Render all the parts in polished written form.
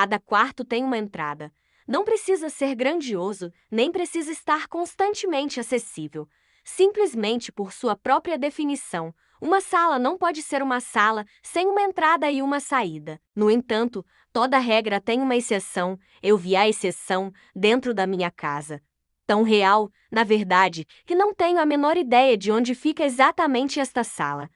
Cada quarto tem uma entrada. Não precisa ser grandioso, nem precisa estar constantemente acessível. Simplesmente por sua própria definição, uma sala não pode ser uma sala sem uma entrada e uma saída. No entanto, toda regra tem uma exceção. Eu vi a exceção dentro da minha casa. Tão real, na verdade, que não tenho a menor ideia de onde fica exatamente esta sala.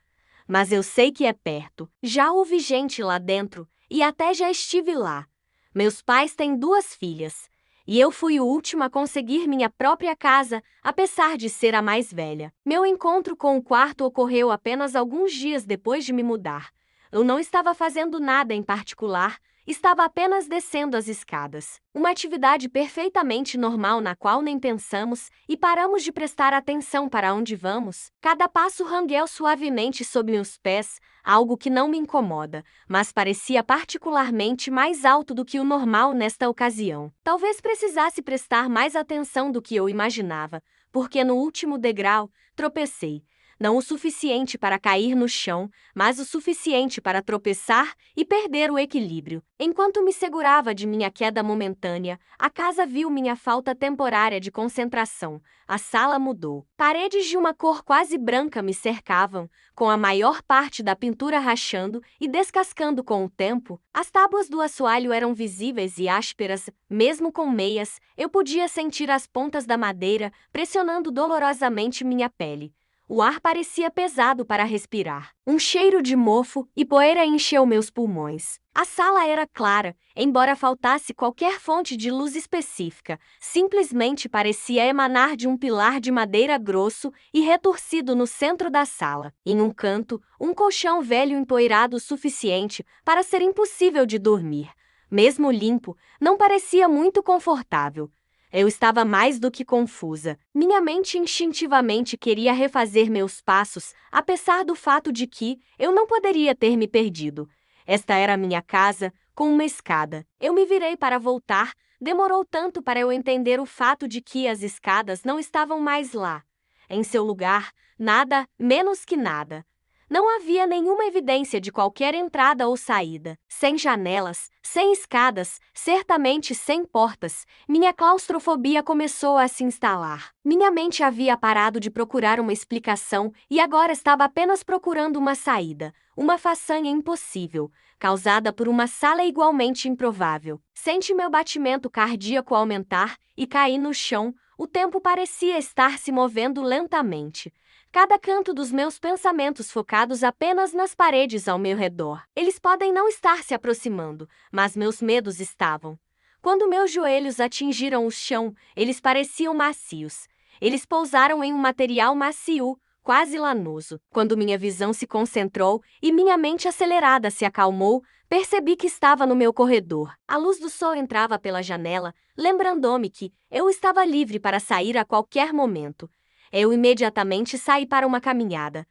Mas eu sei que é perto. Já houve gente lá dentro e até já estive lá. Meus pais têm 2 filhas. E eu fui o último a conseguir minha própria casa, apesar de ser a mais velha. Meu encontro com o quarto ocorreu apenas alguns dias depois de me mudar. Eu não estava fazendo nada em particular, estava apenas descendo as escadas. Uma atividade perfeitamente normal na qual nem pensamos e paramos de prestar atenção para onde vamos. Cada passo rangueu suavemente sob meus pés, algo que não me incomoda, mas parecia particularmente mais alto do que o normal nesta ocasião. Talvez precisasse prestar mais atenção do que eu imaginava, porque no último degrau tropecei. Não o suficiente para cair no chão, mas o suficiente para tropeçar e perder o equilíbrio. Enquanto me segurava de minha queda momentânea, a casa viu minha falta temporária de concentração. A sala mudou. Paredes de uma cor quase branca me cercavam, com a maior parte da pintura rachando e descascando com o tempo. As tábuas do assoalho eram visíveis e ásperas, mesmo com meias, eu podia sentir as pontas da madeira pressionando dolorosamente minha pele. O ar parecia pesado para respirar. Um cheiro de mofo e poeira encheu meus pulmões. A sala era clara, embora faltasse qualquer fonte de luz específica. Simplesmente parecia emanar de um pilar de madeira grosso e retorcido no centro da sala. Em um canto, um colchão velho empoeirado o suficiente para ser impossível de dormir. Mesmo limpo, não parecia muito confortável. Eu estava mais do que confusa. Minha mente instintivamente queria refazer meus passos, apesar do fato de que eu não poderia ter me perdido. Esta era minha casa, com uma escada. Eu me virei para voltar. Demorou tanto para eu entender o fato de que as escadas não estavam mais lá. Em seu lugar, nada, menos que nada. Não havia nenhuma evidência de qualquer entrada ou saída. Sem janelas, sem escadas, certamente sem portas, minha claustrofobia começou a se instalar. Minha mente havia parado de procurar uma explicação e agora estava apenas procurando uma saída, uma façanha impossível, causada por uma sala igualmente improvável. Senti meu batimento cardíaco aumentar e caí no chão. O tempo parecia estar se movendo lentamente. Cada canto dos meus pensamentos focados apenas nas paredes ao meu redor. Eles podem não estar se aproximando, mas meus medos estavam. Quando meus joelhos atingiram o chão, eles pareciam macios. Eles pousaram em um material macio, quase lanoso. Quando minha visão se concentrou e minha mente acelerada se acalmou, percebi que estava no meu corredor. A luz do sol entrava pela janela, lembrando-me que eu estava livre para sair a qualquer momento. Eu imediatamente saí para uma caminhada.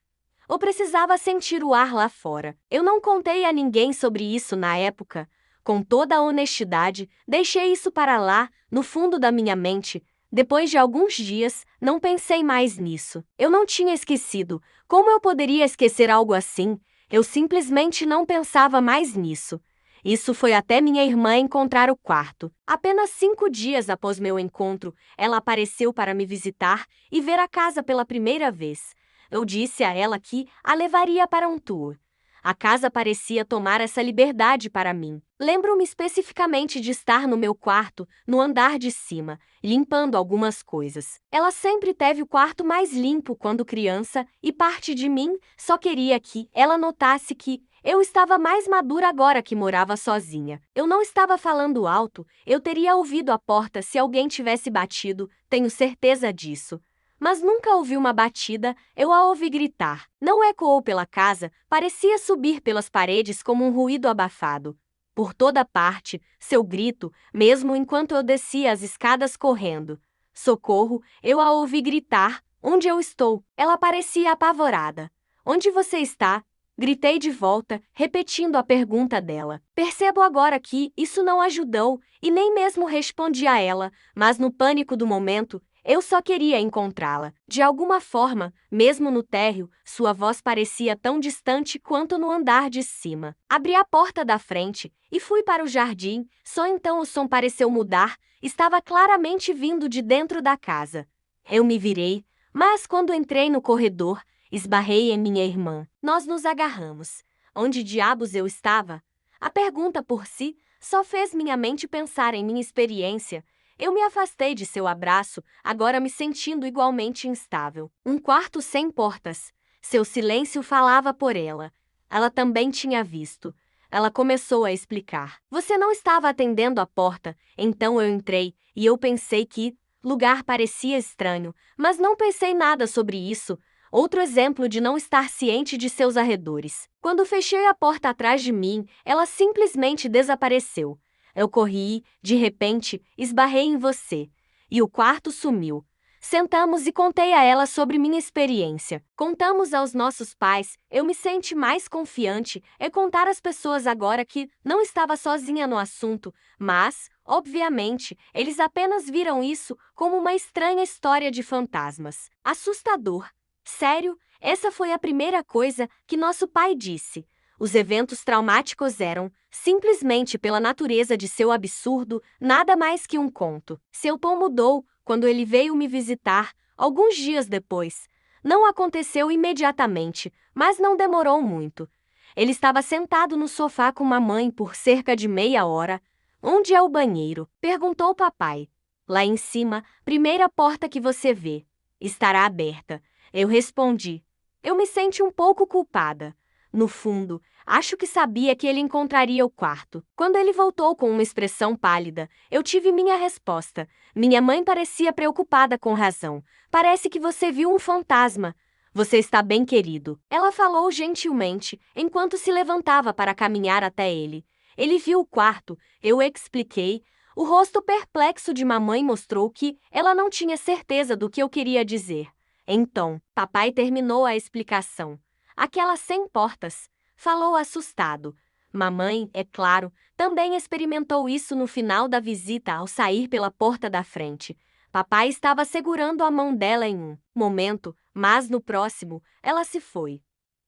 Eu precisava sentir o ar lá fora. Eu não contei a ninguém sobre isso na época. Com toda a honestidade, deixei isso para lá, no fundo da minha mente. Depois de alguns dias, não pensei mais nisso. Eu não tinha esquecido. Como eu poderia esquecer algo assim? Eu simplesmente não pensava mais nisso. Isso foi até minha irmã encontrar o quarto. Apenas 5 dias após meu encontro, ela apareceu para me visitar e ver a casa pela primeira vez. Eu disse a ela que a levaria para um tour. A casa parecia tomar essa liberdade para mim. Lembro-me especificamente de estar no meu quarto, no andar de cima, limpando algumas coisas. Ela sempre teve o quarto mais limpo quando criança e parte de mim só queria que ela notasse que eu estava mais madura agora que morava sozinha. Eu não estava falando alto, eu teria ouvido a porta se alguém tivesse batido, tenho certeza disso. Mas nunca ouvi uma batida, eu a ouvi gritar. Não ecoou pela casa, parecia subir pelas paredes como um ruído abafado. Por toda parte, seu grito, mesmo enquanto eu descia as escadas correndo. Socorro, eu a ouvi gritar. Onde eu estou? Ela parecia apavorada. Onde você está? Gritei de volta, repetindo a pergunta dela. Percebo agora que isso não ajudou, e nem mesmo respondi a ela, mas no pânico do momento, Eu só queria encontrá-la. De alguma forma, mesmo no térreo, sua voz parecia tão distante quanto no andar de cima. Abri a porta da frente e fui para o jardim. Só então o som pareceu mudar. Estava claramente vindo de dentro da casa. Eu me virei, mas quando entrei no corredor, esbarrei em minha irmã. Nós nos agarramos. Onde diabos eu estava? A pergunta por si só fez minha mente pensar em minha experiência. Eu me afastei de seu abraço, agora me sentindo igualmente instável. Um quarto sem portas. Seu silêncio falava por ela. Ela também tinha visto. Ela começou a explicar. Você não estava atendendo a porta, então eu entrei, e eu pensei que lugar parecia estranho, mas não pensei nada sobre isso. Outro exemplo de não estar ciente de seus arredores. Quando fechei a porta atrás de mim, ela simplesmente desapareceu. Eu corri, de repente, esbarrei em você. E o quarto sumiu. Sentamos e contei a ela sobre minha experiência. Contamos aos nossos pais. Eu me senti mais confiante em contar às pessoas agora que não estava sozinha no assunto, mas, obviamente, eles apenas viram isso como uma estranha história de fantasmas. Assustador. Sério, essa foi a primeira coisa que nosso pai disse. Os eventos traumáticos eram, simplesmente pela natureza de seu absurdo, nada mais que um conto. Seu tom mudou quando ele veio me visitar, alguns dias depois. Não aconteceu imediatamente, mas não demorou muito. Ele estava sentado no sofá com mamãe por cerca de meia hora. Onde é o banheiro? Perguntou papai. Lá em cima, primeira porta que você vê. Estará aberta. Eu respondi. Eu me senti um pouco culpada. No fundo, acho que sabia que ele encontraria o quarto. Quando ele voltou com uma expressão pálida, eu tive minha resposta. Minha mãe parecia preocupada com razão. Parece que você viu um fantasma. Você está bem, querido. Ela falou gentilmente, enquanto se levantava para caminhar até ele. Ele viu o quarto, eu expliquei. O rosto perplexo de mamãe mostrou que ela não tinha certeza do que eu queria dizer. Então, papai terminou a explicação. Aquela sem portas. Falou assustado. Mamãe, é claro, também experimentou isso no final da visita ao sair pela porta da frente. Papai estava segurando a mão dela em um momento, mas no próximo, ela se foi.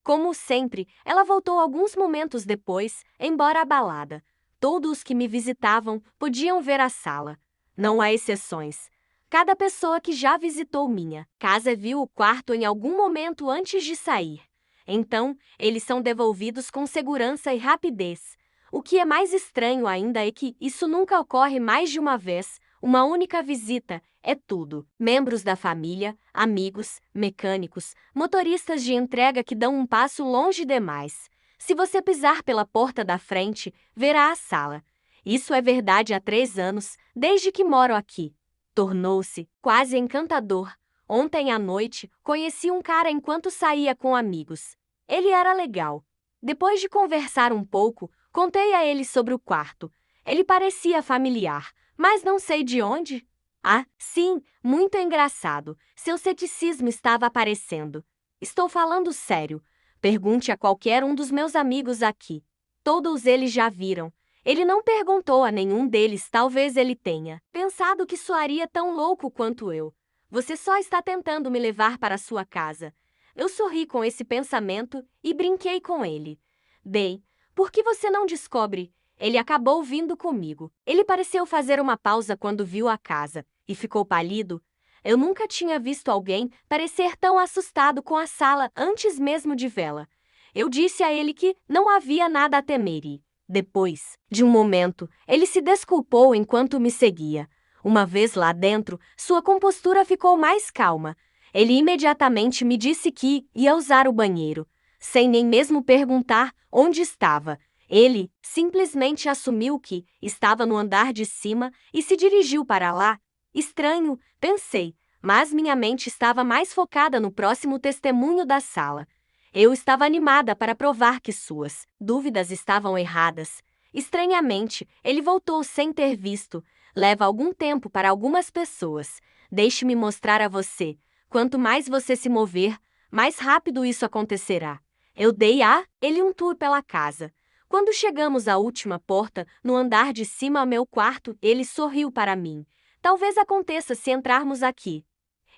Como sempre, ela voltou alguns momentos depois, embora abalada. Todos os que me visitavam podiam ver a sala. Não há exceções. Cada pessoa que já visitou minha casa viu o quarto em algum momento antes de sair. Então, eles são devolvidos com segurança e rapidez. O que é mais estranho ainda é que isso nunca ocorre mais de uma vez. Uma única visita é tudo. Membros da família, amigos, mecânicos, motoristas de entrega que dão um passo longe demais. Se você pisar pela porta da frente, verá a sala. Isso é verdade há 3 anos, desde que moro aqui. Tornou-se quase encantador. Ontem à noite, conheci um cara enquanto saía com amigos. Ele era legal. Depois de conversar um pouco, contei a ele sobre o quarto. Ele parecia familiar, mas não sei de onde. Ah, sim, muito engraçado. Seu ceticismo estava aparecendo. Estou falando sério. Pergunte a qualquer um dos meus amigos aqui. Todos eles já viram. Ele não perguntou a nenhum deles, talvez ele tenha pensado que soaria tão louco quanto eu. Você só está tentando me levar para sua casa. Eu sorri com esse pensamento e brinquei com ele. Bem, por que você não descobre? Ele acabou vindo comigo. Ele pareceu fazer uma pausa quando viu a casa e ficou pálido. Eu nunca tinha visto alguém parecer tão assustado com a sala antes mesmo de vê-la. Eu disse a ele que não havia nada a temer e, depois de um momento, ele se desculpou enquanto me seguia. Uma vez lá dentro, sua compostura ficou mais calma. Ele imediatamente me disse que ia usar o banheiro, sem nem mesmo perguntar onde estava. Ele simplesmente assumiu que estava no andar de cima e se dirigiu para lá. Estranho, pensei, mas minha mente estava mais focada no próximo testemunho da sala. Eu estava animada para provar que suas dúvidas estavam erradas. Estranhamente, ele voltou sem ter visto. Leva algum tempo para algumas pessoas. Deixe-me mostrar a você. Quanto mais você se mover, mais rápido isso acontecerá. Eu dei a ele um tour pela casa. Quando chegamos à última porta, no andar de cima ao meu quarto, ele sorriu para mim. Talvez aconteça se entrarmos aqui.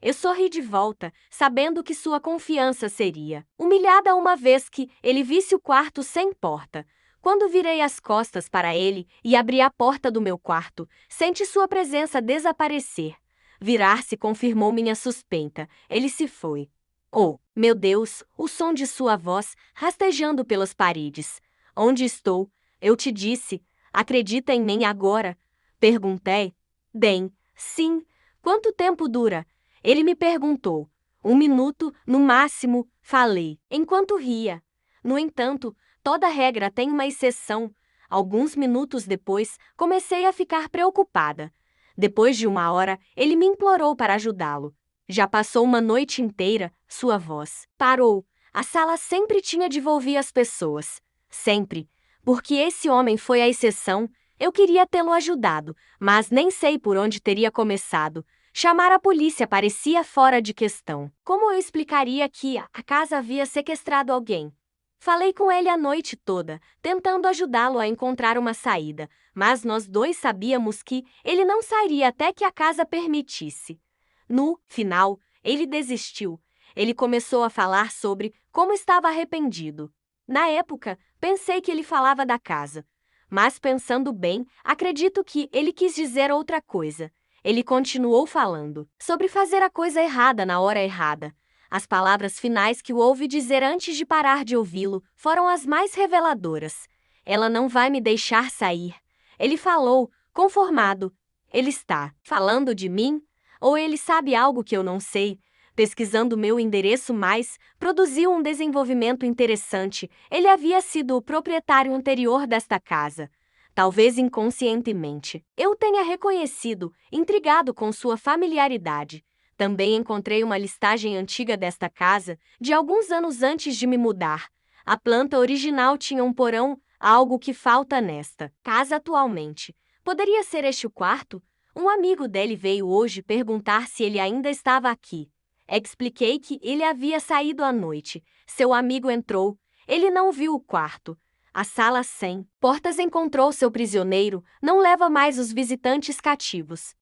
Eu sorri de volta, sabendo que sua confiança seria humilhada uma vez que ele visse o quarto sem porta. Quando virei as costas para ele e abri a porta do meu quarto, senti sua presença desaparecer. Virar-se confirmou minha suspeita. Ele se foi. Oh, meu Deus, o som de sua voz rastejando pelas paredes. Onde estou? Eu te disse. Acredita em mim agora? Perguntei. Bem, sim. Quanto tempo dura? Ele me perguntou. 1 minuto, no máximo, falei, enquanto ria. No entanto, toda regra tem uma exceção. Alguns minutos depois, comecei a ficar preocupada. Depois de 1 hora, ele me implorou para ajudá-lo. Já passou uma noite inteira, sua voz parou. A sala sempre tinha de ouvir as pessoas. Sempre. Porque esse homem foi a exceção, eu queria tê-lo ajudado, mas nem sei por onde teria começado. Chamar a polícia parecia fora de questão. Como eu explicaria que a casa havia sequestrado alguém? Falei com ele a noite toda, tentando ajudá-lo a encontrar uma saída, mas nós dois sabíamos que ele não sairia até que a casa permitisse. No final, ele desistiu. Ele começou a falar sobre como estava arrependido. Na época, pensei que ele falava da casa. Mas pensando bem, acredito que ele quis dizer outra coisa. Ele continuou falando sobre fazer a coisa errada na hora errada. As palavras finais que o ouvi dizer antes de parar de ouvi-lo foram as mais reveladoras. Ela não vai me deixar sair. Ele falou, conformado. Ele está falando de mim? Ou ele sabe algo que eu não sei? Pesquisando meu endereço mais, produziu um desenvolvimento interessante. Ele havia sido o proprietário anterior desta casa. Talvez inconscientemente. Eu tenha reconhecido, intrigado com sua familiaridade. Também encontrei uma listagem antiga desta casa, de alguns anos antes de me mudar. A planta original tinha um porão, algo que falta nesta casa atualmente. Poderia ser este o quarto? Um amigo dele veio hoje perguntar se ele ainda estava aqui. Expliquei que ele havia saído à noite. Seu amigo entrou. Ele não viu o quarto. A sala sem portas encontrou seu prisioneiro, não leva mais os visitantes cativos.